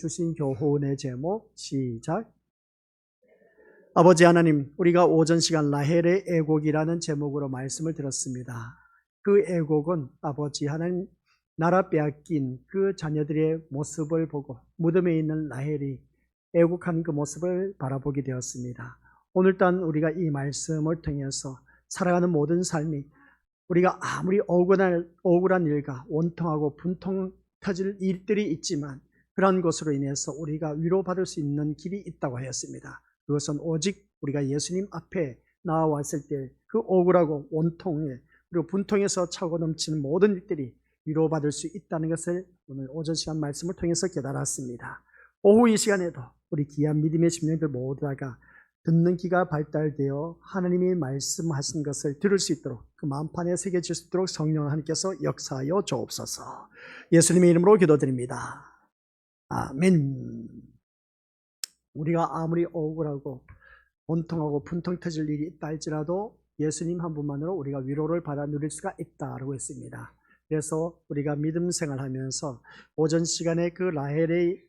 주신 교훈의 제목 시작. 아버지 하나님, 우리가 오전 시간 라헬의 애곡이라는 제목으로 말씀을 들었습니다. 그 애곡은 아버지 하나님 나라 빼앗긴 그 자녀들의 모습을 보고 무덤에 있는 라헬이 애곡한 그 모습을 바라보게 되었습니다. 오늘 또한 우리가 이 말씀을 통해서 살아가는 모든 삶이 우리가 아무리 억울한 일과 원통하고 분통 터질 일들이 있지만 그런 것으로 인해서 우리가 위로받을 수 있는 길이 있다고 하였습니다. 그것은 오직 우리가 예수님 앞에 나와왔을 때 그 억울하고 원통에 그리고 분통에서 차고 넘치는 모든 일들이 위로받을 수 있다는 것을 오늘 오전 시간 말씀을 통해서 깨달았습니다. 오후 이 시간에도 우리 귀한 믿음의 심령들 모두가 듣는 귀가 발달되어 하나님이 말씀하신 것을 들을 수 있도록 그 마음판에 새겨질 수 있도록 성령 하나님께서 역사하여 주옵소서. 예수님의 이름으로 기도드립니다. 아멘. 우리가 아무리 억울하고 원통하고 분통 터질 일이 있다 할지라도 예수님 한 분만으로 우리가 위로를 받아 누릴 수가 있다라고 했습니다. 그래서 우리가 믿음 생활하면서 오전 시간에 그 라헬의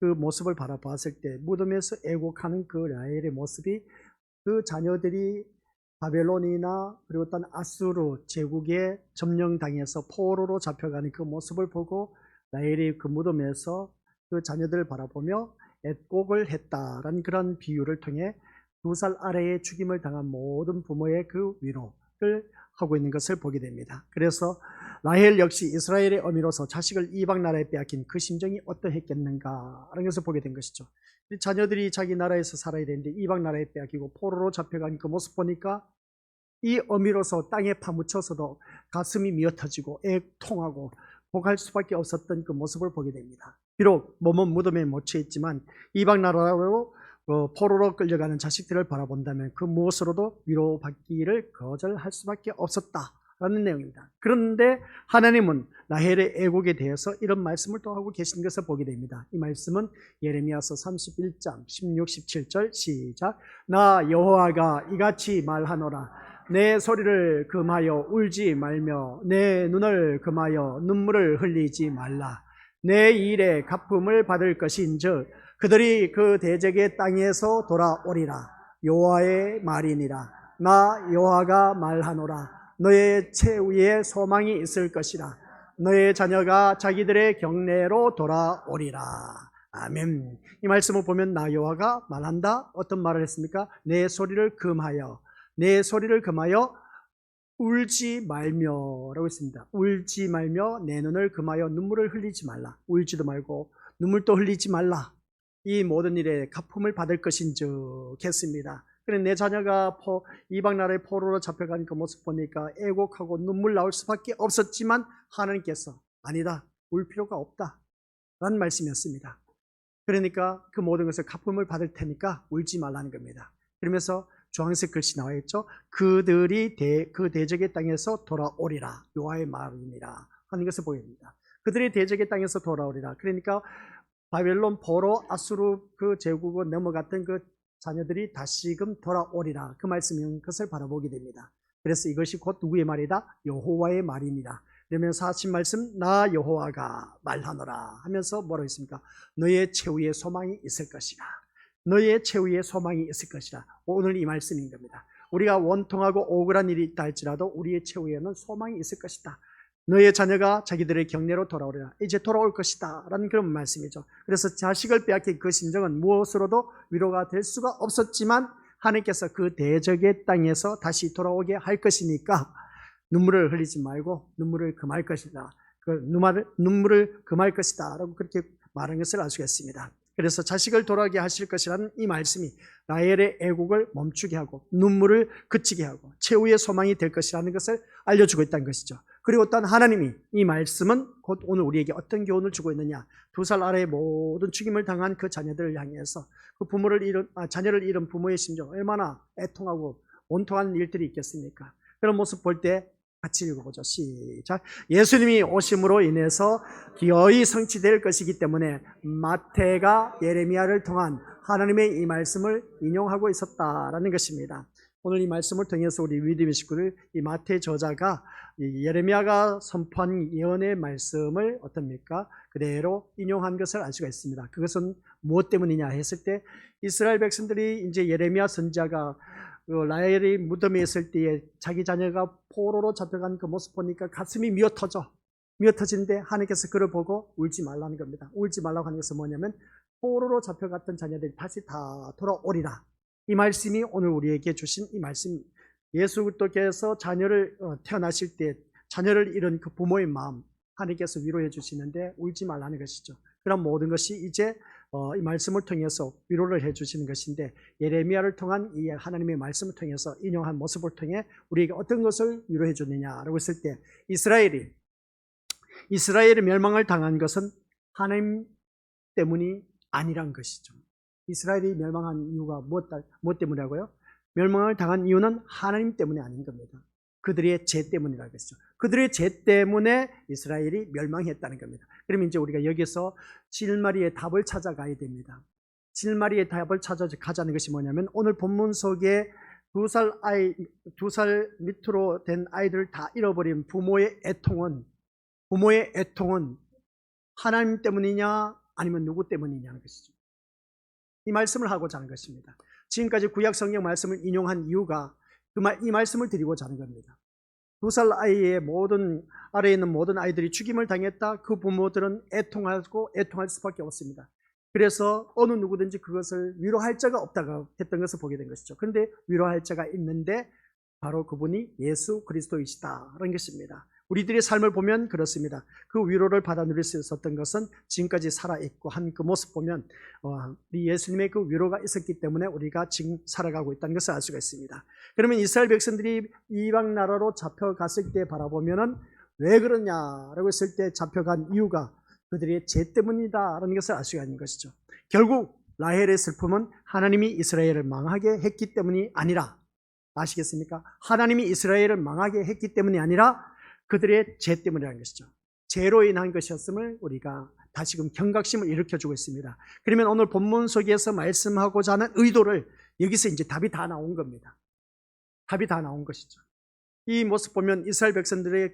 그 모습을 바라봤을 때 무덤에서 애곡하는 그 라헬의 모습이 그 자녀들이 바벨론이나 그리고 또 아수르 제국에 점령당해서 포로로 잡혀가는 그 모습을 보고 라헬이 그 무덤에서 그 자녀들을 바라보며 애곡을 했다라는 그런 비유를 통해 2살 아래에 죽임을 당한 모든 부모의 그 위로를 하고 있는 것을 보게 됩니다. 그래서 라헬 역시 이스라엘의 어미로서 자식을 이방 나라에 빼앗긴 그 심정이 어떠했겠는가 하는 것을 보게 된 것이죠. 자녀들이 자기 나라에서 살아야 되는데 이방 나라에 빼앗기고 포로로 잡혀간 그 모습 보니까 이 어미로서 땅에 파묻혀서도 가슴이 미어터지고 애통하고 복할 수밖에 없었던 그 모습을 보게 됩니다. 비록 몸은 무덤에 묻혀 있지만 이방 나라로 포로로 끌려가는 자식들을 바라본다면 그 무엇으로도 위로받기를 거절할 수밖에 없었다라는 내용입니다. 그런데 하나님은 라헬의 애곡에 대해서 이런 말씀을 또 하고 계신 것을 보게 됩니다. 이 말씀은 예레미야서 31장 16, 17절 시작. 나 여호와가 이같이 말하노라. 내 소리를 금하여 울지 말며 내 눈을 금하여 눈물을 흘리지 말라. 내 일에 갚음을 받을 것인즉 그들이 그 대적의 땅에서 돌아오리라. 여호와의 말이니라. 나 여호와가 말하노라. 너의 최후에 소망이 있을 것이라. 너의 자녀가 자기들의 경내로 돌아오리라. 아멘. 이 말씀을 보면 나 여호와가 말한다. 어떤 말을 했습니까? 내 소리를 금하여 울지 말며라고 했습니다. 울지 말며 내 눈을 금하여 눈물을 흘리지 말라. 울지도 말고 눈물도 흘리지 말라. 이 모든 일에 갚음을 받을 것인즉 했습니다. 그래 내 자녀가 이방 나라의 포로로 잡혀간 그 모습 보니까 애곡하고 눈물 나올 수밖에 없었지만 하나님께서 아니다. 울 필요가 없다 라는 말씀이었습니다. 그러니까 그 모든 것을 갚음을 받을 테니까 울지 말라는 겁니다. 그러면서 주황색 글씨 나와 있죠. 그들이 그 대적의 땅에서 돌아오리라. 여호와의 말이니라 하는 것을 보입니다. 그들이 대적의 땅에서 돌아오리라. 그러니까 바벨론 포로 아수르 그 제국을 넘어갔던 그 자녀들이 다시금 돌아오리라. 그 말씀인 것을 바라보게 됩니다. 그래서 이것이 곧 누구의 말이다? 여호와의 말이니라. 그러면서 하신 말씀 나 여호와가 말하노라 하면서 뭐라고 했습니까? 너의 최후의 소망이 있을 것이라. 너의 최후의 소망이 있을 것이라. 오늘 이 말씀인 겁니다. 우리가 원통하고 억울한 일이 있다 할지라도 우리의 최후에는 소망이 있을 것이다. 너의 자녀가 자기들의 경내로 돌아오리라. 이제 돌아올 것이다 라는 그런 말씀이죠. 그래서 자식을 빼앗긴 그 심정은 무엇으로도 위로가 될 수가 없었지만 하나님께서 그 대적의 땅에서 다시 돌아오게 할 것이니까 눈물을 흘리지 말고 눈물을 금할 것이다. 그 눈물을 금할 것이다 라고 그렇게 말한 것을 알 수가 있습니다. 그래서 자식을 돌아오게 하실 것이라는 이 말씀이 라헬의 애곡을 멈추게 하고 눈물을 그치게 하고 최후의 소망이 될 것이라는 것을 알려주고 있다는 것이죠. 그리고 또한 하나님이 이 말씀은 곧 오늘 우리에게 어떤 교훈을 주고 있느냐. 2살 아래의 모든 죽임을 당한 그 자녀들을 향해서 그 자녀를 잃은 부모의 심정 얼마나 애통하고 원통한 일들이 있겠습니까? 그런 모습 볼 때 같이 읽어보죠. 시작. 예수님이 오심으로 인해서 기어이 성취될 것이기 때문에 마태가 예레미야를 통한 하나님의 이 말씀을 인용하고 있었다라는 것입니다. 오늘 이 말씀을 통해서 우리 믿음의 식구들, 이 마태 저자가 이 예레미야가 선포한 예언의 말씀을 어떻습니까? 그대로 인용한 것을 알 수가 있습니다. 그것은 무엇 때문이냐 했을 때 이스라엘 백성들이 이제 예레미야 선지자가 라헬이 무덤에 있을 때에 자기 자녀가 포로로 잡혀간 그 모습 보니까 가슴이 미어 터지는데 하나님께서 그를 보고 울지 말라는 겁니다. 울지 말라고 하는 것은 뭐냐면 포로로 잡혀갔던 자녀들이 다시 다 돌아오리라. 이 말씀이 오늘 우리에게 주신 이 말씀, 예수 그리스도께서 자녀를 태어나실 때 자녀를 잃은 그 부모의 마음 하나님께서 위로해 주시는데 울지 말라는 것이죠. 그런 모든 것이 이제 이 말씀을 통해서 위로를 해 주시는 것인데 예레미야를 통한 이 하나님의 말씀을 통해서 인용한 모습을 통해 우리에게 어떤 것을 위로해 주느냐라고 했을 때 이스라엘이 멸망을 당한 것은 하나님 때문이 아니란 것이죠. 이스라엘이 멸망한 이유가 무엇 때문이라고요? 멸망을 당한 이유는 하나님 때문이 아닌 겁니다. 그들의 죄 때문이라는 것이죠. 그들의 죄 때문에 이스라엘이 멸망했다는 겁니다. 그러면 이제 우리가 여기서 실마리의 답을 찾아가야 됩니다. 실마리의 답을 찾아가자는 것이 뭐냐면 오늘 본문 속에 2살 밑으로 된 아이들을 다 잃어버린 부모의 애통은 하나님 때문이냐 아니면 누구 때문이냐는 것이죠. 이 말씀을 하고자 하는 것입니다. 지금까지 구약 성경 말씀을 인용한 이유가 이 말씀을 드리고자 하는 겁니다. 2살 아래에 있는 모든 아이들이 죽임을 당했다. 그 부모들은 애통할 수밖에 없습니다. 그래서 어느 누구든지 그것을 위로할 자가 없다고 했던 것을 보게 된 것이죠. 그런데 위로할 자가 있는데 바로 그분이 예수 그리스도이시다라는 것입니다. 우리들의 삶을 보면 그렇습니다. 그 위로를 받아 누릴 수 있었던 것은 지금까지 살아있고 한 그 모습 보면 우리 예수님의 그 위로가 있었기 때문에 우리가 지금 살아가고 있다는 것을 알 수가 있습니다. 그러면 이스라엘 백성들이 이방 나라로 잡혀갔을 때 바라보면은 왜 그러냐라고 했을 때 잡혀간 이유가 그들의 죄 때문이다라는 것을 알 수가 있는 것이죠. 결국 라헬의 슬픔은 하나님이 이스라엘을 망하게 했기 때문이 아니라, 아시겠습니까? 하나님이 이스라엘을 망하게 했기 때문이 아니라 그들의 죄 때문이라는 것이죠. 죄로 인한 것이었음을 우리가 다시금 경각심을 일으켜주고 있습니다. 그러면 오늘 본문 속에서 말씀하고자 하는 의도를 여기서 이제 답이 다 나온 겁니다. 답이 다 나온 것이죠. 이 모습 보면 이스라엘 백성들의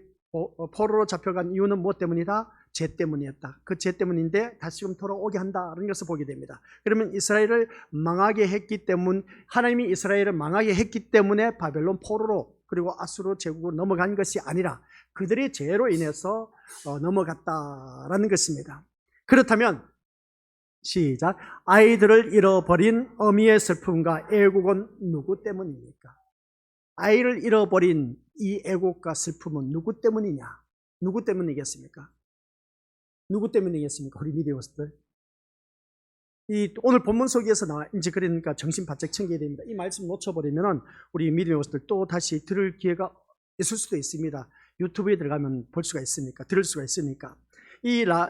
포로로 잡혀간 이유는 무엇 때문이다? 죄 때문이었다. 그 죄 때문인데 다시금 돌아오게 한다는 것을 보게 됩니다. 그러면 이스라엘을 망하게 했기 때문, 하나님이 이스라엘을 망하게 했기 때문에 바벨론 포로로 그리고 아수르 제국으로 넘어간 것이 아니라 그들의 죄로 인해서 넘어갔다라는 것입니다. 그렇다면 시작. 아이들을 잃어버린 어미의 슬픔과 애국은 누구 때문입니까? 아이를 잃어버린 이 애국과 슬픔은 누구 때문이냐? 누구 때문이겠습니까? 누구 때문이겠습니까? 우리 미디어스들. 오늘 본문 속에서 나와, 이제 그러니까 정신 바짝 챙겨야 됩니다. 이 말씀 놓쳐버리면 우리 미디어스들 또 다시 들을 기회가 있을 수도 있습니다. 유튜브에 들어가면 볼 수가 있으니까, 들을 수가 있으니까.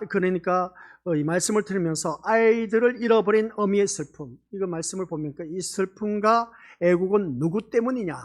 그러니까 이 말씀을 들으면서 아이들을 잃어버린 어미의 슬픔, 이거 말씀을 보니까 이 슬픔과 애국은 누구 때문이냐?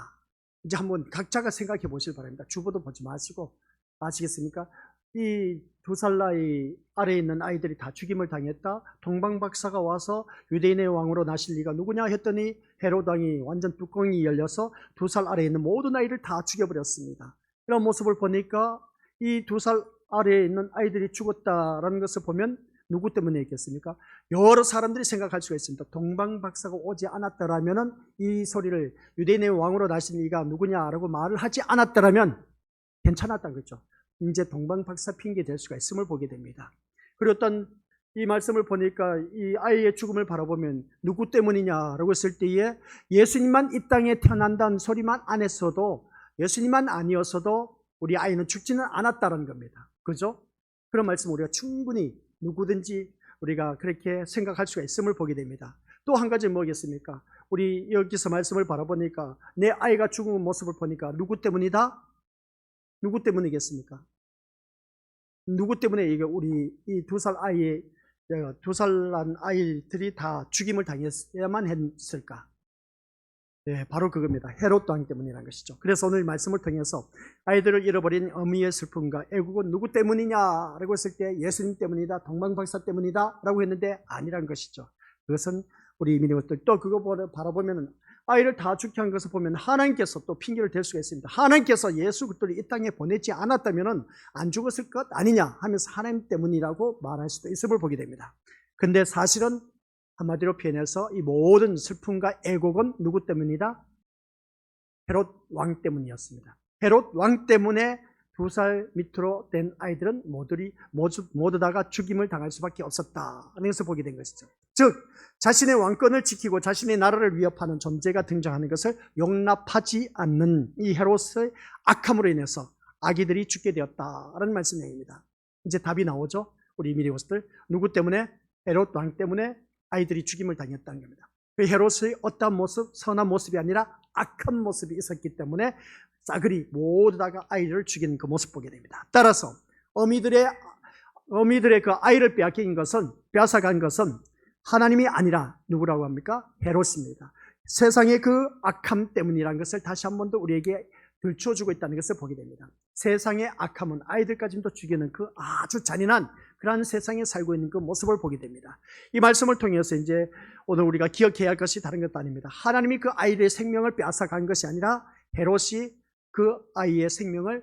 이제 한번 각자가 생각해 보실 바랍니다. 주보도 보지 마시고. 아시겠습니까? 이 2살 나이 아래에 있는 아이들이 다 죽임을 당했다. 동방박사가 와서 유대인의 왕으로 나실 리가 누구냐 했더니 헤롯 왕이 완전 뚜껑이 열려서 2살 아래에 있는 모든 아이를 다 죽여버렸습니다. 이런 모습을 보니까 이 2살 아래에 있는 아이들이 죽었다라는 것을 보면 누구 때문에 있겠습니까? 여러 사람들이 생각할 수가 있습니다. 동방박사가 오지 않았더라면 이 소리를 유대인의 왕으로 나신 이가 누구냐라고 말을 하지 않았더라면 괜찮았다는 거죠. 이제 동방박사 핑계 될 수가 있음을 보게 됩니다. 그리고 어떤 이 말씀을 보니까 이 아이의 죽음을 바라보면 누구 때문이냐라고 했을 때에 예수님만 이 땅에 태어난다는 소리만 안 했어도, 예수님만 아니었어도 우리 아이는 죽지는 않았다는 겁니다. 그죠? 그런 말씀 우리가 충분히 누구든지 우리가 그렇게 생각할 수가 있음을 보게 됩니다. 또 한 가지 뭐겠습니까? 우리 여기서 말씀을 바라보니까 내 아이가 죽은 모습을 보니까 누구 때문이다? 누구 때문이겠습니까? 누구 때문에 이게 우리 이 2살 아이의 2살 난 아이들이 다 죽임을 당했어야만 했을까? 네, 바로 그겁니다. 헤롯 왕 때문이라는 것이죠. 그래서 오늘 말씀을 통해서 아이들을 잃어버린 어미의 슬픔과 애국은 누구 때문이냐라고 했을 때 예수님 때문이다, 동방박사 때문이다 라고 했는데 아니라는 것이죠. 그것은 우리 미니어들 또 그거 바라보면 아이를 다 죽게 한 것을 보면 하나님께서 또 핑계를 댈 수가 있습니다. 하나님께서 예수 그리스도를 이 땅에 보내지 않았다면 안 죽었을 것 아니냐 하면서 하나님 때문이라고 말할 수도 있음을 보게 됩니다. 근데 사실은 한마디로 표현해서 이 모든 슬픔과 애곡은 누구 때문이다? 헤롯 왕 때문이었습니다. 헤롯 왕 때문에 2살 밑으로 된 아이들은 모두 다가 죽임을 당할 수밖에 없었다는 것을 보게 된 것이죠. 즉 자신의 왕권을 지키고 자신의 나라를 위협하는 존재가 등장하는 것을 용납하지 않는 이 헤롯의 악함으로 인해서 아기들이 죽게 되었다는 말씀입니다. 이제 답이 나오죠. 우리 미리 것들 누구 때문에? 헤롯 왕 때문에 아이들이 죽임을 당했다는 겁니다. 그 헤롯의 어떠한 모습, 선한 모습이 아니라 악한 모습이 있었기 때문에 싸그리 모두 다가 아이를 죽이는 그 모습 보게 됩니다. 따라서 어미들의 그 아이를 빼앗아간 것은 하나님이 아니라 누구라고 합니까? 헤롯입니다. 세상의 그 악함 때문이라는 것을 다시 한 번 더 우리에게 들춰주고 있다는 것을 보게 됩니다. 세상의 악함은 아이들까지도 죽이는 그 아주 잔인한 그러한 세상에 살고 있는 그 모습을 보게 됩니다. 이 말씀을 통해서 이제 오늘 우리가 기억해야 할 것이 다른 것도 아닙니다. 하나님이 그 아이의 생명을 빼앗아간 것이 아니라 헤롯이 그 아이의 생명을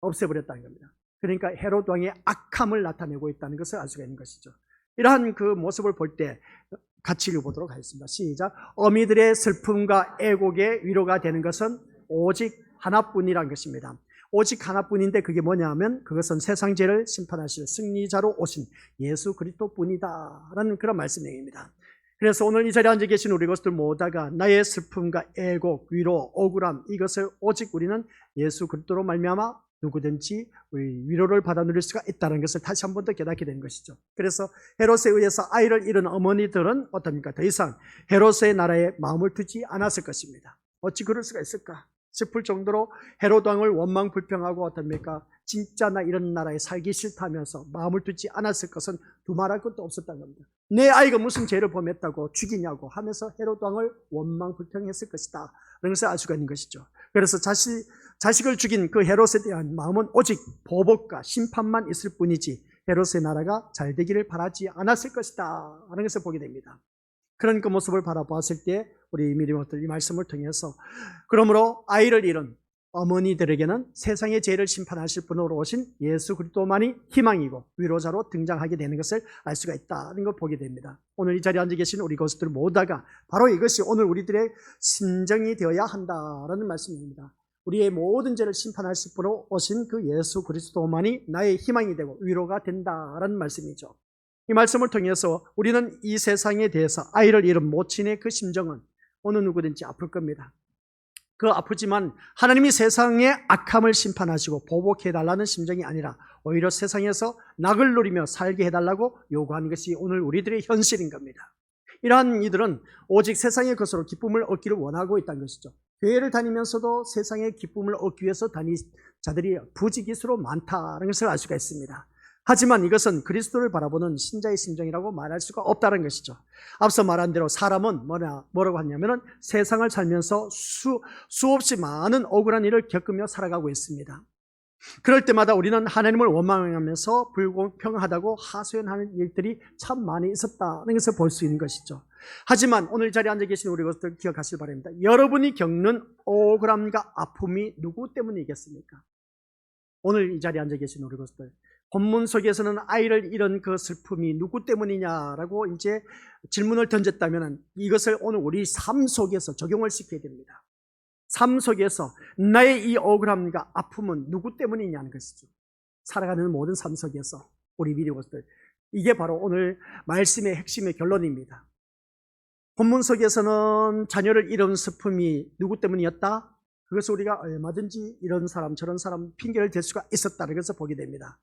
없애버렸다는 겁니다. 그러니까 헤롯 왕의 악함을 나타내고 있다는 것을 알 수가 있는 것이죠. 이러한 그 모습을 볼 때 같이 읽어보도록 하겠습니다. 시작. 어미들의 슬픔과 애곡의 위로가 되는 것은 오직 하나뿐이란 것입니다. 오직 하나뿐인데 그게 뭐냐면 그것은 세상 죄를 심판하실 승리자로 오신 예수 그리스도뿐이다 라는 그런 말씀입니다. 그래서 오늘 이 자리에 앉아 계신 우리 것들 모두가 나의 슬픔과 애곡, 위로, 억울함 이것을 오직 우리는 예수 그리스도로 말미암아 누구든지 위로를 받아 누릴 수가 있다는 것을 다시 한 번 더 깨닫게 된 것이죠. 그래서 헤롯에 의해서 아이를 잃은 어머니들은 어떻습니까? 더 이상 헤롯의 나라에 마음을 두지 않았을 것입니다. 어찌 그럴 수가 있을까 싶을 정도로 헤롯 왕을 원망 불평하고 어떻습니까? 진짜 나 이런 나라에 살기 싫다면서 마음을 두지 않았을 것은 두말할 것도 없었다는 겁니다. 내 아이가 무슨 죄를 범했다고 죽이냐고 하면서 헤롯 왕을 원망 불평했을 것이다 라는 것을 알 수가 있는 것이죠. 그래서 자식을 죽인 그 헤롯에 대한 마음은 오직 보복과 심판만 있을 뿐이지 헤롯의 나라가 잘 되기를 바라지 않았을 것이다 라는 것을 보게 됩니다. 그런 그 모습을 바라보았을 때 우리 미리모들 이 말씀을 통해서 그러므로 아이를 잃은 어머니들에게는 세상의 죄를 심판하실 분으로 오신 예수 그리스도만이 희망이고 위로자로 등장하게 되는 것을 알 수가 있다는 걸 보게 됩니다. 오늘 이 자리에 앉아 계신 우리 것들 모두가 바로 이것이 오늘 우리들의 심정이 되어야 한다라는 말씀입니다. 우리의 모든 죄를 심판하실 분으로 오신 그 예수 그리스도만이 나의 희망이 되고 위로가 된다라는 말씀이죠. 이 말씀을 통해서 우리는 이 세상에 대해서 아이를 잃은 모친의 그 심정은 어느 누구든지 아플 겁니다. 그 아프지만 하나님이 세상의 악함을 심판하시고 보복해달라는 심정이 아니라 오히려 세상에서 낙을 누리며 살게 해달라고 요구하는 것이 오늘 우리들의 현실인 겁니다. 이러한 이들은 오직 세상의 것으로 기쁨을 얻기를 원하고 있다는 것이죠. 교회를 다니면서도 세상의 기쁨을 얻기 위해서 다니는 자들이 부지기수로 많다는 것을 알 수가 있습니다. 하지만 이것은 그리스도를 바라보는 신자의 심정이라고 말할 수가 없다는 것이죠. 앞서 말한 대로 사람은 뭐라고 하냐면은 세상을 살면서 수없이 많은 억울한 일을 겪으며 살아가고 있습니다. 그럴 때마다 우리는 하나님을 원망하면서 불공평하다고 하소연하는 일들이 참 많이 있었다는 것을 볼 수 있는 것이죠. 하지만 오늘 이 자리에 앉아 계신 우리 것들 기억하시기 바랍니다. 여러분이 겪는 억울함과 아픔이 누구 때문이겠습니까? 오늘 이 자리에 앉아 계신 우리 것들 본문 속에서는 아이를 잃은 그 슬픔이 누구 때문이냐라고 이제 질문을 던졌다면 이것을 오늘 우리 삶 속에서 적용을 시켜야 됩니다. 삶 속에서 나의 이 억울함과 아픔은 누구 때문이냐는 것이죠. 살아가는 모든 삶 속에서 우리 미리 것들 이게 바로 오늘 말씀의 핵심의 결론입니다. 본문 속에서는 자녀를 잃은 슬픔이 누구 때문이었다? 그것을 우리가 얼마든지 이런 사람 저런 사람 핑계를 댈 수가 있었다는 것을 보게 됩니다.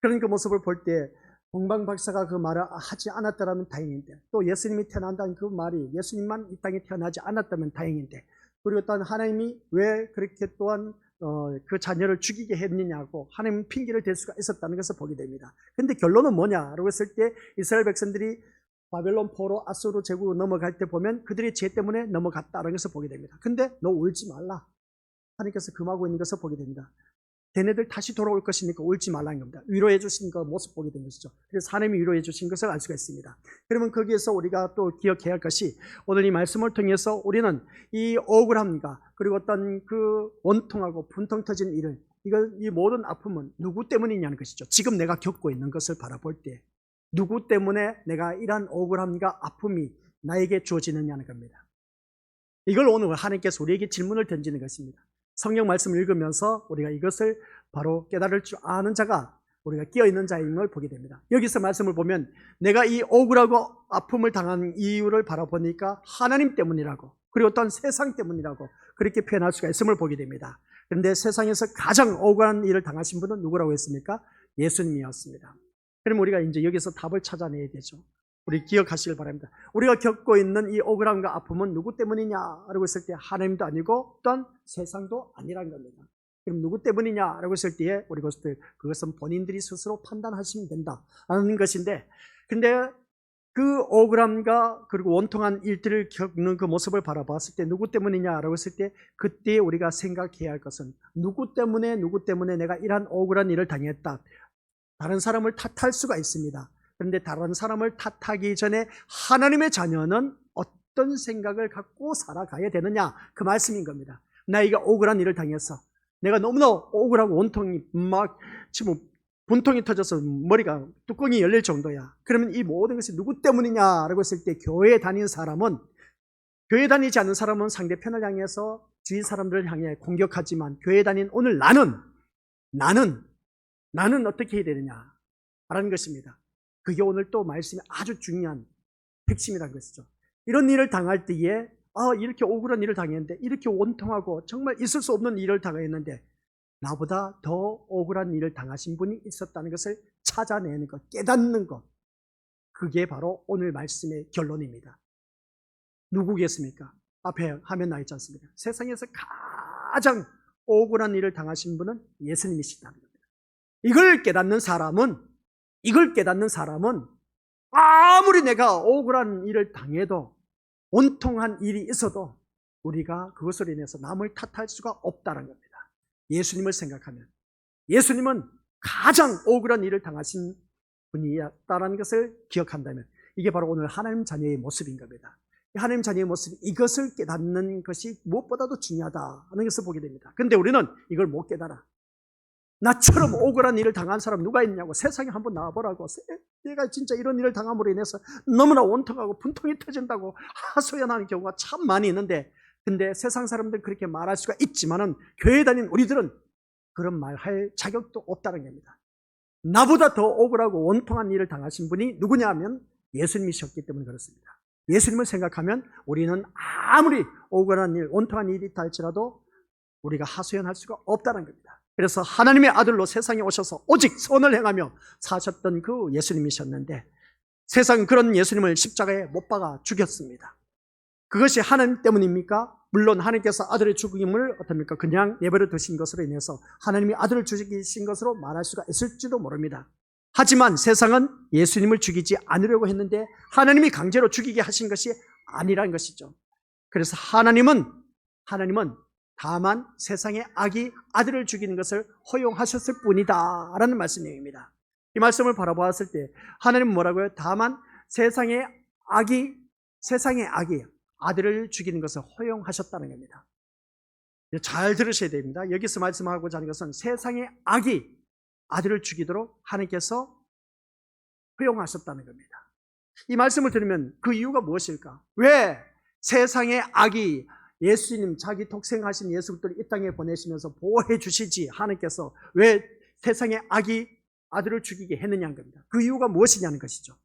그런 그 모습을 볼 때 동방 박사가 그 말을 하지 않았다면 다행인데 또 예수님이 태어난다는 그 말이 예수님만 이 땅에 태어나지 않았다면 다행인데 그리고 또한 하나님이 왜 그렇게 또한 그 자녀를 죽이게 했느냐고 하나님은 핑계를 댈 수가 있었다는 것을 보게 됩니다. 그런데 결론은 뭐냐라고 했을 때 이스라엘 백성들이 바벨론 포로 아수르 제국으로 넘어갈 때 보면 그들의 죄 때문에 넘어갔다는 것을 보게 됩니다. 근데 너 울지 말라 하나님께서 금하고 있는 것을 보게 됩니다. 걔네들 다시 돌아올 것이니까 울지 말라는 겁니다. 위로해 주신 그 모습 보게 된 것이죠. 그래서 하나님이 위로해 주신 것을 알 수가 있습니다. 그러면 거기에서 우리가 또 기억해야 할 것이 오늘 이 말씀을 통해서 우리는 이 억울함과 그리고 어떤 그 원통하고 분통 터진 일을 이 모든 아픔은 누구 때문이냐는 것이죠. 지금 내가 겪고 있는 것을 바라볼 때 누구 때문에 내가 이러한 억울함과 아픔이 나에게 주어지느냐는 겁니다. 이걸 오늘 하나님께서 우리에게 질문을 던지는 것입니다. 성경 말씀을 읽으면서 우리가 이것을 바로 깨달을 줄 아는 자가 우리가 끼어있는 자인 걸 보게 됩니다. 여기서 말씀을 보면 내가 이 억울하고 아픔을 당한 이유를 바라보니까 하나님 때문이라고 그리고 또한 세상 때문이라고 그렇게 표현할 수가 있음을 보게 됩니다. 그런데 세상에서 가장 억울한 일을 당하신 분은 누구라고 했습니까? 예수님이었습니다. 그럼 우리가 이제 여기서 답을 찾아내야 되죠. 우리 기억하시길 바랍니다. 우리가 겪고 있는 이 억울함과 아픔은 누구 때문이냐라고 했을 때 하나님도 아니고 또한 세상도 아니라는 겁니다. 그럼 누구 때문이냐라고 했을 때에 우리 그것은 본인들이 스스로 판단하시면 된다라는 것인데, 근데 그 억울함과 그리고 원통한 일들을 겪는 그 모습을 바라봤을 때 누구 때문이냐라고 했을 때 그때 우리가 생각해야 할 것은 누구 때문에 내가 이러한 억울한 일을 당했다. 다른 사람을 탓할 수가 있습니다. 그런데 다른 사람을 탓하기 전에 하나님의 자녀는 어떤 생각을 갖고 살아가야 되느냐, 그 말씀인 겁니다. 나이가 억울한 일을 당해서 내가 너무나 억울하고 원통이 막 지금 분통이 터져서 머리가 뚜껑이 열릴 정도야. 그러면 이 모든 것이 누구 때문이냐라고 했을 때 교회에 다니는 사람은, 교회 다니지 않는 사람은 상대편을 향해서 주위 사람들을 향해 공격하지만 교회에 다닌 오늘 나는 어떻게 해야 되느냐라는 것입니다. 그게 오늘 또 말씀이 아주 중요한 핵심이라는 것이죠. 이런 일을 당할 때에 이렇게 억울한 일을 당했는데, 이렇게 원통하고 정말 있을 수 없는 일을 당했는데 나보다 더 억울한 일을 당하신 분이 있었다는 것을 찾아내는 것, 깨닫는 것, 그게 바로 오늘 말씀의 결론입니다. 누구겠습니까? 앞에 화면 나있지 않습니까? 세상에서 가장 억울한 일을 당하신 분은 예수님이시다는 겁니다. 이걸 깨닫는 사람은 아무리 내가 억울한 일을 당해도, 원통한 일이 있어도 우리가 그것으로 인해서 남을 탓할 수가 없다는 겁니다. 예수님을 생각하면, 예수님은 가장 억울한 일을 당하신 분이었다는 것을 기억한다면 이게 바로 오늘 하나님 자녀의 모습인 겁니다. 하나님 자녀의 모습이 이것을 깨닫는 것이 무엇보다도 중요하다는 것을 보게 됩니다. 그런데 우리는 이걸 못 깨달아. 나처럼 억울한 일을 당한 사람 누가 있냐고, 세상에 한번 나와보라고, 내가 진짜 이런 일을 당함으로 인해서 너무나 원통하고 분통이 터진다고 하소연하는 경우가 참 많이 있는데, 근데 세상 사람들은 그렇게 말할 수가 있지만은 교회에 다닌 우리들은 그런 말 할 자격도 없다는 겁니다. 나보다 더 억울하고 원통한 일을 당하신 분이 누구냐 하면 예수님이셨기 때문에 그렇습니다. 예수님을 생각하면 우리는 아무리 억울한 일, 원통한 일이 있다 할지라도 우리가 하소연할 수가 없다는 겁니다. 그래서 하나님의 아들로 세상에 오셔서 오직 선을 행하며 사셨던 그 예수님이셨는데, 세상은 그런 예수님을 십자가에 못 박아 죽였습니다. 그것이 하나님 때문입니까? 물론 하나님께서 아들의 죽임을 어떻습니까? 그냥 내버려 두신 것으로 인해서 하나님이 아들을 죽이신 것으로 말할 수가 있을지도 모릅니다. 하지만 세상은 예수님을 죽이지 않으려고 했는데 하나님이 강제로 죽이게 하신 것이 아니라는 것이죠. 그래서 하나님은 다만 세상의 악이 아들을 죽이는 것을 허용하셨을 뿐이다 라는 말씀입니다. 이 말씀을 바라보았을 때 하나님은 뭐라고요? 다만 세상의 악이 아들을 죽이는 것을 허용하셨다는 겁니다. 잘 들으셔야 됩니다. 여기서 말씀하고자 하는 것은 세상의 악이 아들을 죽이도록 하나님께서 허용하셨다는 겁니다. 이 말씀을 들으면 그 이유가 무엇일까? 왜 세상의 악이 예수님, 자기 독생하신 예수 그리스도를 이 땅에 보내시면서 보호해 주시지 하나님께서 왜 세상의 악이 아들을 죽이게 했느냐는 겁니다. 그 이유가 무엇이냐는 것이죠.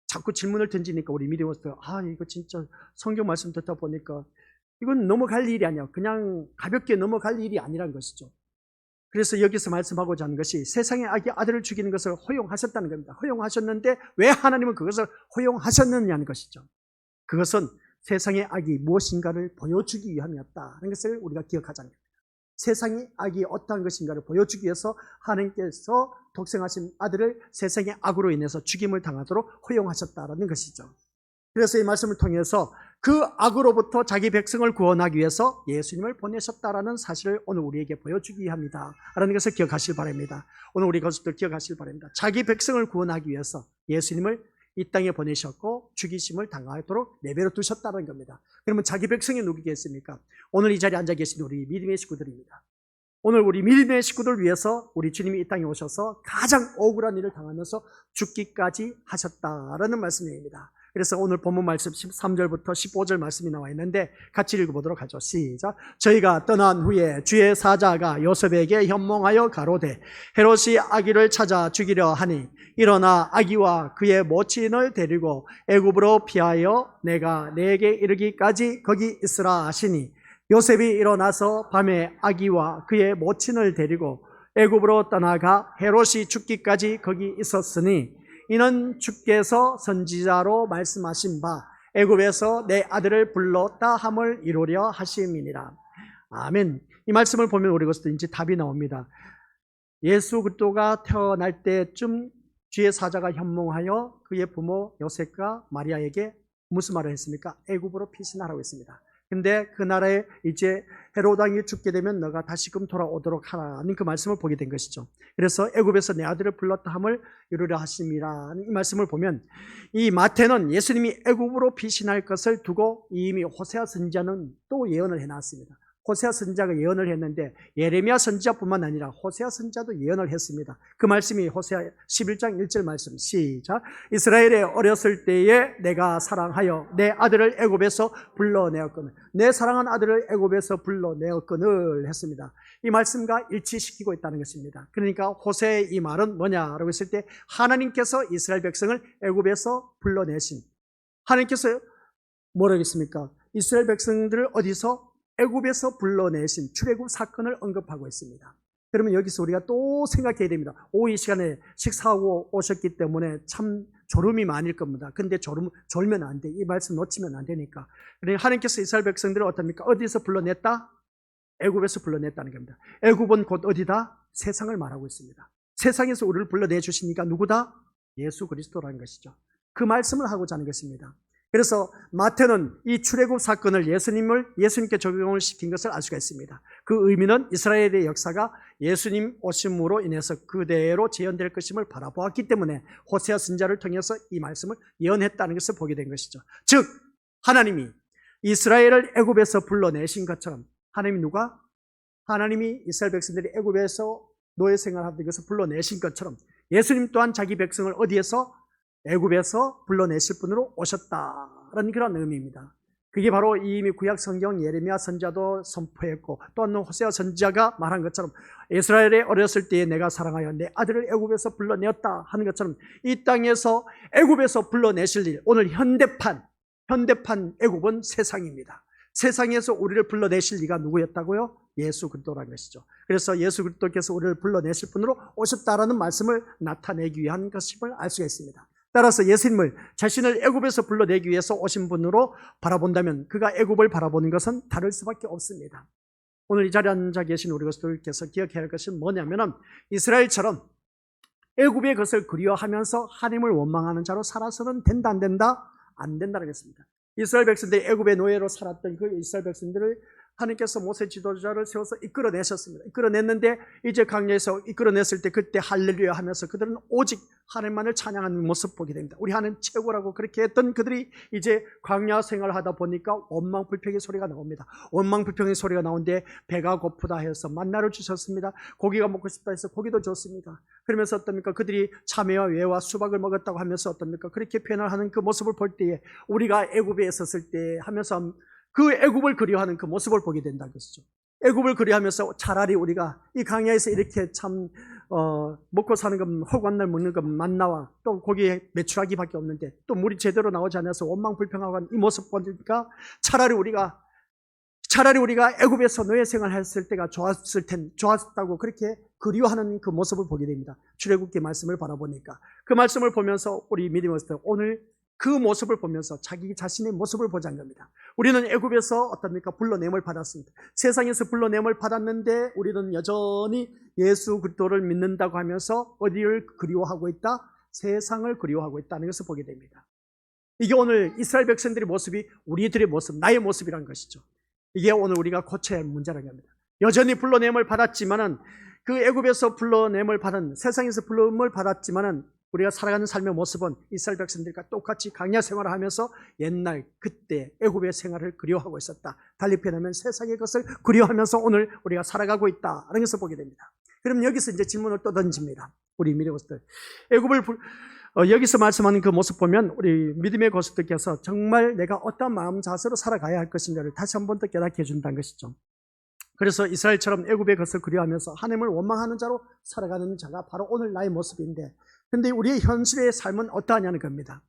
자꾸 질문을 던지니까 우리 믿음으로서 이거 진짜 성경 말씀 듣다 보니까 이건 넘어갈 일이 아니야. 그냥 가볍게 넘어갈 일이 아니라는 것이죠. 그래서 여기서 말씀하고자 하는 것이 세상의 악이 아들을 죽이는 것을 허용하셨다는 겁니다. 허용하셨는데 왜 하나님은 그것을 허용하셨느냐는 것이죠. 그것은 세상의 악이 무엇인가를 보여주기 위함이었다는 것을 우리가 기억하자는 겁니다. 세상의 악이 어떠한 것인가를 보여주기 위해서 하나님께서 독생하신 아들을 세상의 악으로 인해서 죽임을 당하도록 허용하셨다는 것이죠. 그래서 이 말씀을 통해서 그 악으로부터 자기 백성을 구원하기 위해서 예수님을 보내셨다라는 사실을 오늘 우리에게 보여주기 합니다. 라는 것을 기억하시길 바랍니다. 오늘 우리 가족들 기억하시길 바랍니다. 자기 백성을 구원하기 위해서 예수님을 이 땅에 보내셨고 죽이심을 당하도록 내버려 두셨다는 겁니다. 그러면 자기 백성이 누구겠습니까? 오늘 이 자리에 앉아 계신 우리 믿음의 식구들입니다. 오늘 우리 믿음의 식구들 위해서 우리 주님이 이 땅에 오셔서 가장 억울한 일을 당하면서 죽기까지 하셨다라는 말씀입니다. 그래서 오늘 본문 말씀 13절부터 15절 말씀이 나와 있는데 같이 읽어보도록 하죠. 시작. 저희가 떠난 후에 주의 사자가 요셉에게 현몽하여 가로되 헤롯이 아기를 찾아 죽이려 하니 일어나 아기와 그의 모친을 데리고 애굽으로 피하여 내가 내게 이르기까지 거기 있으라 하시니 요셉이 일어나서 밤에 아기와 그의 모친을 데리고 애굽으로 떠나가 헤롯이 죽기까지 거기 있었으니 이는 주께서 선지자로 말씀하신 바 애굽에서 내 아들을 불렀다 함을 이루려 하심이니라. 아멘. 이 말씀을 보면 우리로서 이제 답이 나옵니다. 예수 그리스도가 태어날 때쯤 주의 사자가 현몽하여 그의 부모 요셉과 마리아에게 무슨 말을 했습니까? 애굽으로 피신하라고 했습니다. 근데 그 나라에 이제 헤롯 왕이 죽게 되면 너가 다시금 돌아오도록 하라는 그 말씀을 보게 된 것이죠. 그래서 애굽에서 내 아들을 불렀다 함을 이루려 하심이라. 이 말씀을 보면 이 마태는 예수님이 애굽으로 피신할 것을 두고 이미 호세아 선지자는 또 예언을 해놨습니다. 호세아 선지자가 예언을 했는데 예레미야 선지자뿐만 아니라 호세아 선지자도 예언을 했습니다. 그 말씀이 호세아 11장 1절 말씀. 시작. 이스라엘에 어렸을 때에 내가 사랑하여 내 아들을 애굽에서 불러내었거늘, 내 사랑한 아들을 애굽에서 불러내었거늘 했습니다. 이 말씀과 일치시키고 있다는 것입니다. 그러니까 호세의 이 말은 뭐냐라고 했을 때 하나님께서 이스라엘 백성을 애굽에서 불러내신, 하나님께서 뭐라고 했습니까? 이스라엘 백성들을 어디서? 애굽에서 불러내신 출애굽 사건을 언급하고 있습니다. 그러면 여기서 우리가 또 생각해야 됩니다. 이 시간에 식사하고 오셨기 때문에 참 졸음이 많을 겁니다. 근데 졸면 안 돼. 이 말씀 놓치면 안 되니까. 그러니까 하나님께서 이스라엘 백성들을 어떻습니까? 어디서 불러냈다? 애굽에서 불러냈다는 겁니다. 애굽은 곧 어디다? 세상을 말하고 있습니다. 세상에서 우리를 불러내주시니까 누구다? 예수 그리스도라는 것이죠. 그 말씀을 하고자 하는 것입니다. 그래서 마태는 이 출애굽 사건을 예수님께 적용을 시킨 것을 알 수가 있습니다. 그 의미는 이스라엘의 역사가 예수님 오심으로 인해서 그대로 재현될 것임을 바라보았기 때문에 호세아 선지자를 통해서 이 말씀을 예언했다는 것을 보게 된 것이죠. 즉 하나님이 이스라엘을 애굽에서 불러내신 것처럼 하나님이 이스라엘 백성들이 애굽에서 노예 생활하던 것을 불러내신 것처럼 예수님 또한 자기 백성을 어디에서? 애굽에서 불러내실 분으로 오셨다라는 그런 의미입니다. 그게 바로 이미 구약 성경 예레미야 선지자도 선포했고 또한 호세아 선지자가 말한 것처럼 이스라엘에 어렸을 때에 내가 사랑하여 내 아들을 애굽에서 불러내었다 하는 것처럼 이 땅에서 애굽에서 불러내실 일, 오늘 현대판 애굽은 세상입니다. 세상에서 우리를 불러내실 이가 누구였다고요? 예수 그리스도라는 것이죠. 그래서 예수 그리스도께서 우리를 불러내실 분으로 오셨다라는 말씀을 나타내기 위한 것임을 알 수가 있습니다. 따라서 예수님을 자신을 애굽에서 불러내기 위해서 오신 분으로 바라본다면 그가 애굽을 바라보는 것은 다를 수밖에 없습니다. 오늘 이 자리에 앉아 계신 우리 것들께서 기억해야 할 것은 뭐냐면 이스라엘처럼 애굽의 것을 그리워하면서 하나님을 원망하는 자로 살아서는 된다 안 된다? 안 된다는 것입니다. 이스라엘 백성들이 애굽의 노예로 살았던 그 이스라엘 백성들을 하나님께서 모세 지도자를 세워서 이끌어내셨습니다. 이끌어냈는데 이제 광야에서 이끌어냈을 때 그때 할렐루야 하면서 그들은 오직 하나님만을 찬양하는 모습 보게 됩니다. 우리 하나님 최고라고 그렇게 했던 그들이 이제 광야 생활을 하다 보니까 원망불평의 소리가 나옵니다. 원망불평의 소리가 나오는데 배가 고프다 해서 만나를 주셨습니다. 고기가 먹고 싶다 해서 고기도 줬습니다. 그러면서 어떻습니까? 그들이 참외와 외와 수박을 먹었다고 하면서 어떻습니까? 그렇게 표현을 하는 그 모습을 볼 때에 우리가 애굽에 있었을 때 하면서 그 애굽을 그리워하는 그 모습을 보게 된다는 것이죠. 애굽을 그리워하면서 차라리 우리가 이 광야에서 이렇게 참 먹고 사는 건 허구한 먹는 건 만나와 또 거기에 메추라기밖에 없는데 또 물이 제대로 나오지 않아서 원망불평하고 하는 이 모습 보니까 차라리 우리가 애굽에서 노예 생활했을 때가 좋았다고 그렇게 그리워하는 그 모습을 보게 됩니다. 출애굽기 말씀을 바라보니까 그 말씀을 보면서 우리 믿음으로서 오늘 그 모습을 보면서 자기 자신의 모습을 보자는 겁니다. 우리는 애굽에서 어떻습니까? 불러냄을 받았습니다. 세상에서 불러냄을 받았는데 우리는 여전히 예수 그리스도를 믿는다고 하면서 어디를 그리워하고 있다? 세상을 그리워하고 있다는 것을 보게 됩니다. 이게 오늘 이스라엘 백성들의 모습이 우리들의 모습, 나의 모습이라는 것이죠. 이게 오늘 우리가 고쳐야 할 문제라는 겁니다. 여전히 불러냄을 받았지만은 그 애굽에서 불러냄을 받은, 세상에서 불러냄을 받았지만은 우리가 살아가는 삶의 모습은 이스라엘 백성들과 똑같이 광야 생활을 하면서 옛날 그때 애굽의 생활을 그리워하고 있었다. 달리 표현하면 세상의 것을 그리워하면서 오늘 우리가 살아가고 있다라는 것을 보게 됩니다. 그럼 여기서 이제 질문을 또 던집니다. 우리 믿음의 것들. 애굽을 여기서 말씀하는 그 모습 보면 우리 믿음의 고수들께서 정말 내가 어떤 마음 자세로 살아가야 할 것인가를 다시 한 번 더 깨닫게 해준다는 것이죠. 그래서 이스라엘처럼 애굽의 것을 그리워하면서 하나님을 원망하는 자로 살아가는 자가 바로 오늘 나의 모습인데, 근데 우리의 현실의 삶은 어떠하냐는 겁니다.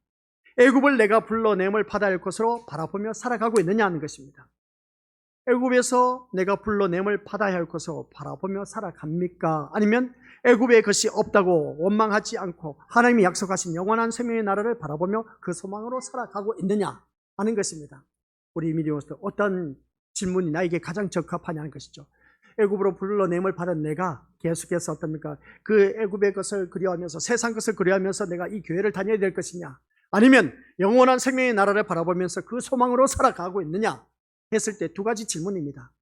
애굽을 내가 불러냄을 받아야 할 것으로 바라보며 살아가고 있느냐는 것입니다. 애굽에서 내가 불러냄을 받아야 할 것으로 바라보며 살아갑니까? 아니면 애굽의 것이 없다고 원망하지 않고 하나님이 약속하신 영원한 생명의 나라를 바라보며 그 소망으로 살아가고 있느냐 하는 것입니다. 우리 믿음으로서 어떤 질문이 나에게 가장 적합하냐는 것이죠. 애굽으로 불러냄을 받은 내가 계속해서 어떻습니까? 그 애굽의 것을 그리워하면서 세상 것을 그리워하면서 내가 이 교회를 다녀야 될 것이냐, 아니면 영원한 생명의 나라를 바라보면서 그 소망으로 살아가고 있느냐 했을 때 두 가지 질문입니다.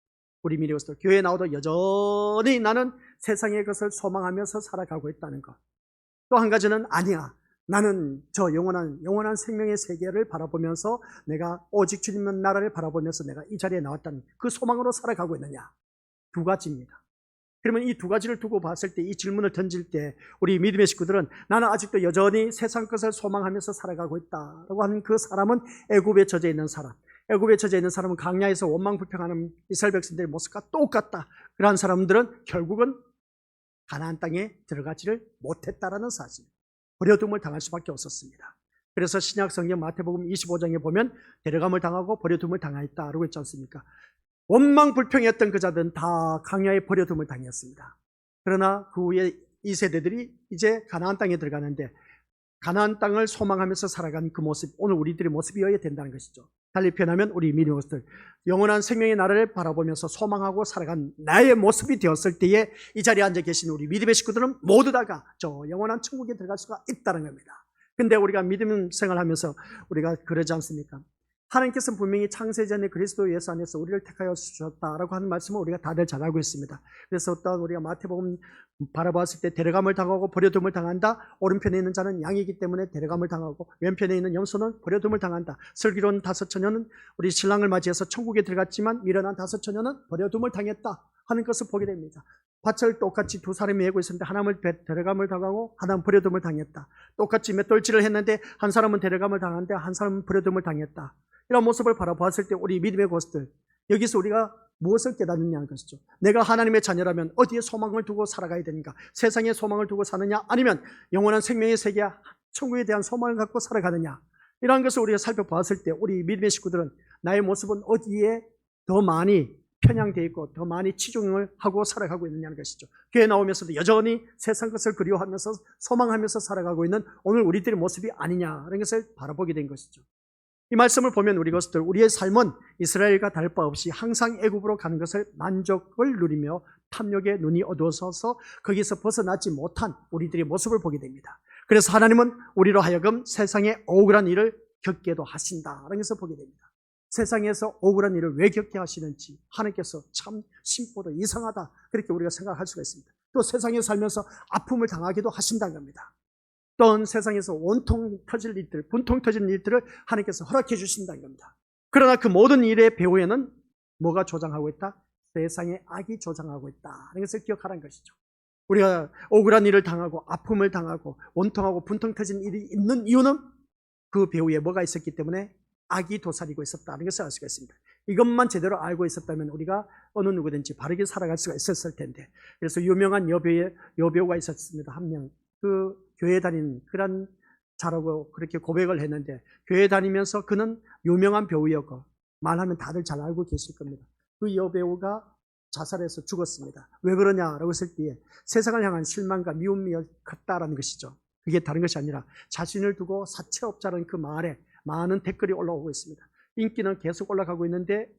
우리 믿음으로서 교회에 나와도 여전히 나는 세상의 것을 소망하면서 살아가고 있다는 것. 또 한 가지는 아니야, 나는 저 영원한 생명의 세계를 바라보면서 내가 오직 주님의 나라를 바라보면서 내가 이 자리에 나왔다는 그 소망으로 살아가고 있느냐. 두 가지입니다. 그러면 이 두 가지를 두고 봤을 때, 이 질문을 던질 때 우리 믿음의 식구들은 나는 아직도 여전히 세상 것을 소망하면서 살아가고 있다라고 하는 그 사람은 애굽에 젖어 있는 사람, 애굽에 젖어 있는 사람은 광야에서 원망불평하는 이스라엘 백성들의 모습과 똑같다. 그러한 사람들은 결국은 가나안 땅에 들어가지를 못했다라는 사실, 버려둠을 당할 수밖에 없었습니다. 그래서 신약 성경 마태복음 25장에 보면 데려감을 당하고 버려둠을 당하였다라고 했지 않습니까? 원망불평했던 그 자들은 다 광야에 버려둠을 당했습니다. 그러나 그 후에 이 세대들이 이제 가나안 땅에 들어가는데 가나안 땅을 소망하면서 살아가는 그 모습, 오늘 우리들의 모습이어야 된다는 것이죠. 달리 표현하면 우리 믿음의 것들, 영원한 생명의 나라를 바라보면서 소망하고 살아간 나의 모습이 되었을 때에 이 자리에 앉아 계신 우리 믿음의 식구들은 모두 다가 저 영원한 천국에 들어갈 수가 있다는 겁니다. 근데 우리가 믿음 생활하면서 우리가 그러지 않습니까? 하나님께서는 분명히 창세전에 그리스도 예수 안에서 우리를 택하여 주셨다라고 하는 말씀을 우리가 다들 잘 알고 있습니다. 그래서 어떤 우리가 마태복음 바라봤을 때 데려감을 당하고 버려둠을 당한다. 오른편에 있는 자는 양이기 때문에 데려감을 당하고 왼편에 있는 염소는 버려둠을 당한다. 슬기로운 다섯 처녀는 우리 신랑을 맞이해서 천국에 들어갔지만 미련한 다섯 처녀는 버려둠을 당했다 하는 것을 보게 됩니다. 밭을 똑같이 두 사람이 메고 있었는데 하나는 데려감을 당하고 하나는 버려둠을 당했다. 똑같이 맷돌질을 했는데 한 사람은 데려감을 당하는데 한 사람은 버려둠을 당했다. 이런 모습을 바라보았을 때 우리 믿음의 고수들, 여기서 우리가 무엇을 깨닫느냐는 것이죠. 내가 하나님의 자녀라면 어디에 소망을 두고 살아가야 되는가? 세상에 소망을 두고 사느냐? 아니면 영원한 생명의 세계, 천국에 대한 소망을 갖고 살아가느냐? 이러한 것을 우리가 살펴보았을 때 우리 믿음의 식구들은 나의 모습은 어디에 더 많이 편향되어 있고 더 많이 치중을 하고 살아가고 있느냐는 것이죠. 교회 나오면서도 여전히 세상 것을 그리워하면서 소망하면서 살아가고 있는 오늘 우리들의 모습이 아니냐라는 것을 바라보게 된 것이죠. 이 말씀을 보면 우리 것들, 우리의 삶은 이스라엘과 다를 바 없이 항상 애굽으로 가는 것을 만족을 누리며 탐욕에 눈이 어두워져서 거기서 벗어나지 못한 우리들의 모습을 보게 됩니다. 그래서 하나님은 우리로 하여금 세상의 억울한 일을 겪게도 하신다라는 것을 보게 됩니다. 세상에서 억울한 일을 왜 겪게 하시는지 하나님께서 참 심보도 이상하다, 그렇게 우리가 생각할 수가 있습니다. 또 세상에 살면서 아픔을 당하기도 하신다는 겁니다. 또한 세상에서 원통 터질 일들, 분통 터질 일들을 하나님께서 허락해 주신다는 겁니다. 그러나 그 모든 일의 배후에는 뭐가 조장하고 있다? 세상의 악이 조장하고 있다. 이것을 기억하라는 것이죠. 우리가 억울한 일을 당하고 아픔을 당하고 원통하고 분통 터진 일이 있는 이유는 그 배후에 뭐가 있었기 때문에 악이 도사리고 있었다는 것을 알 수가 있습니다. 이것만 제대로 알고 있었다면 우리가 어느 누구든지 바르게 살아갈 수가 있었을 텐데, 그래서 유명한 여배우가 있었습니다. 한 명. 그 교회 다니는 그런 자라고 그렇게 고백을 했는데, 교회 다니면서 그는 유명한 배우였고 말하면 다들 잘 알고 계실 겁니다. 그 여배우가 자살해서 죽었습니다. 왜 그러냐라고 했을 때 세상을 향한 실망과 미움이 컸다라는 것이죠. 그게 다른 것이 아니라 자신을 두고 사채업자라는 그 말에 많은 댓글이 올라오고 있습니다. 인기는 계속 올라가고 있는데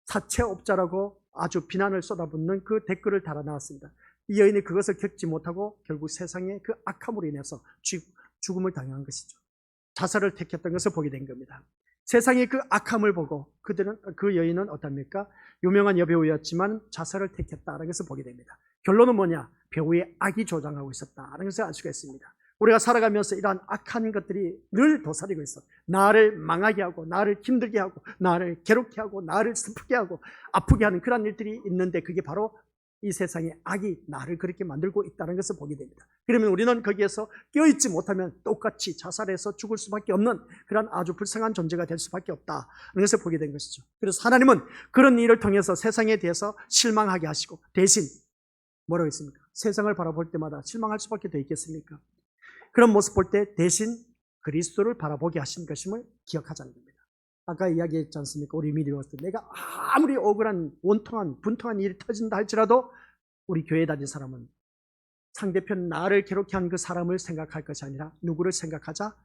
사채업자라고 아주 비난을 쏟아붓는 그 댓글을 달아나왔습니다. 이 여인이 그것을 겪지 못하고 결국 세상의 그 악함으로 인해서 죽음을 당한 것이죠. 자살을 택했던 것을 보게 된 겁니다. 세상의 그 악함을 보고 그 여인은 어떻습니까? 유명한 여배우였지만 자살을 택했다는 것을 보게 됩니다. 결론은 뭐냐? 배우의 악이 조장하고 있었다는 것을 알 수가 있습니다. 우리가 살아가면서 이러한 악한 것들이 늘 도사리고 있어. 나를 망하게 하고, 나를 힘들게 하고, 나를 괴롭게 하고, 나를 슬프게 하고, 아프게 하는 그런 일들이 있는데, 그게 바로 이 세상의 악이 나를 그렇게 만들고 있다는 것을 보게 됩니다. 그러면 우리는 거기에서 껴있지 못하면 똑같이 자살해서 죽을 수밖에 없는 그런 아주 불쌍한 존재가 될 수밖에 없다는 것을 보게 된 것이죠. 그래서 하나님은 그런 일을 통해서 세상에 대해서 실망하게 하시고, 대신 뭐라고 했습니까? 세상을 바라볼 때마다 실망할 수밖에 더 있겠습니까? 그런 모습 볼 때 대신 그리스도를 바라보게 하신 것임을 기억하자는 겁니다. 아까 이야기했지 않습니까? 우리 미리 왔을 때 내가 아무리 억울한 원통한 분통한 일이 터진다 할지라도 우리 교회 다닌 사람은 상대편 나를 괴롭게 한 그 사람을 생각할 것이 아니라 누구를 생각하자?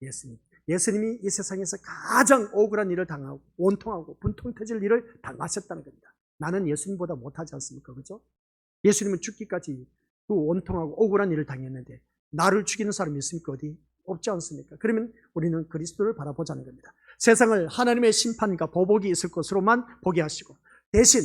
예수님. 예수님이 이 세상에서 가장 억울한 일을 당하고 원통하고 분통 터질 일을 당하셨다는 겁니다. 나는 예수님보다 못하지 않습니까? 그죠? 예수님은 죽기까지 그 원통하고 억울한 일을 당했는데 나를 죽이는 사람이 있습니까? 어디? 없지 않습니까? 그러면 우리는 그리스도를 바라보자는 겁니다. 세상을 하나님의 심판과 보복이 있을 것으로만 보게 하시고 대신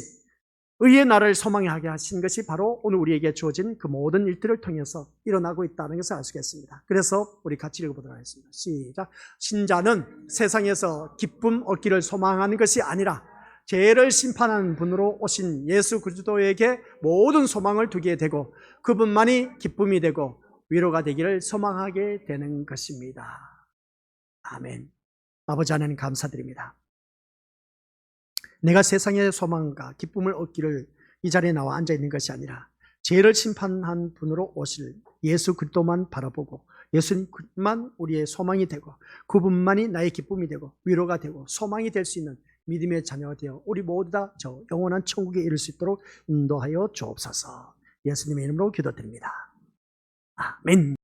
의의 나라를 소망하게 하신 것이 바로 오늘 우리에게 주어진 그 모든 일들을 통해서 일어나고 있다는 것을 알 수가 있습니다. 그래서 우리 같이 읽어보도록 하겠습니다. 시작. 신자는 세상에서 기쁨 얻기를 소망하는 것이 아니라 죄를 심판하는 분으로 오신 예수 그리스도에게 모든 소망을 두게 되고 그분만이 기쁨이 되고 위로가 되기를 소망하게 되는 것입니다. 아멘. 아버지 하나님 감사드립니다. 내가 세상의 소망과 기쁨을 얻기를 이 자리에 나와 앉아있는 것이 아니라 죄를 심판한 분으로 오실 예수 그리스도만 바라보고 예수님만 우리의 소망이 되고 그분만이 나의 기쁨이 되고 위로가 되고 소망이 될 수 있는 믿음의 자녀가 되어 우리 모두 다 저 영원한 천국에 이를 수 있도록 인도하여 주옵소서. 예수님의 이름으로 기도드립니다. 아멘.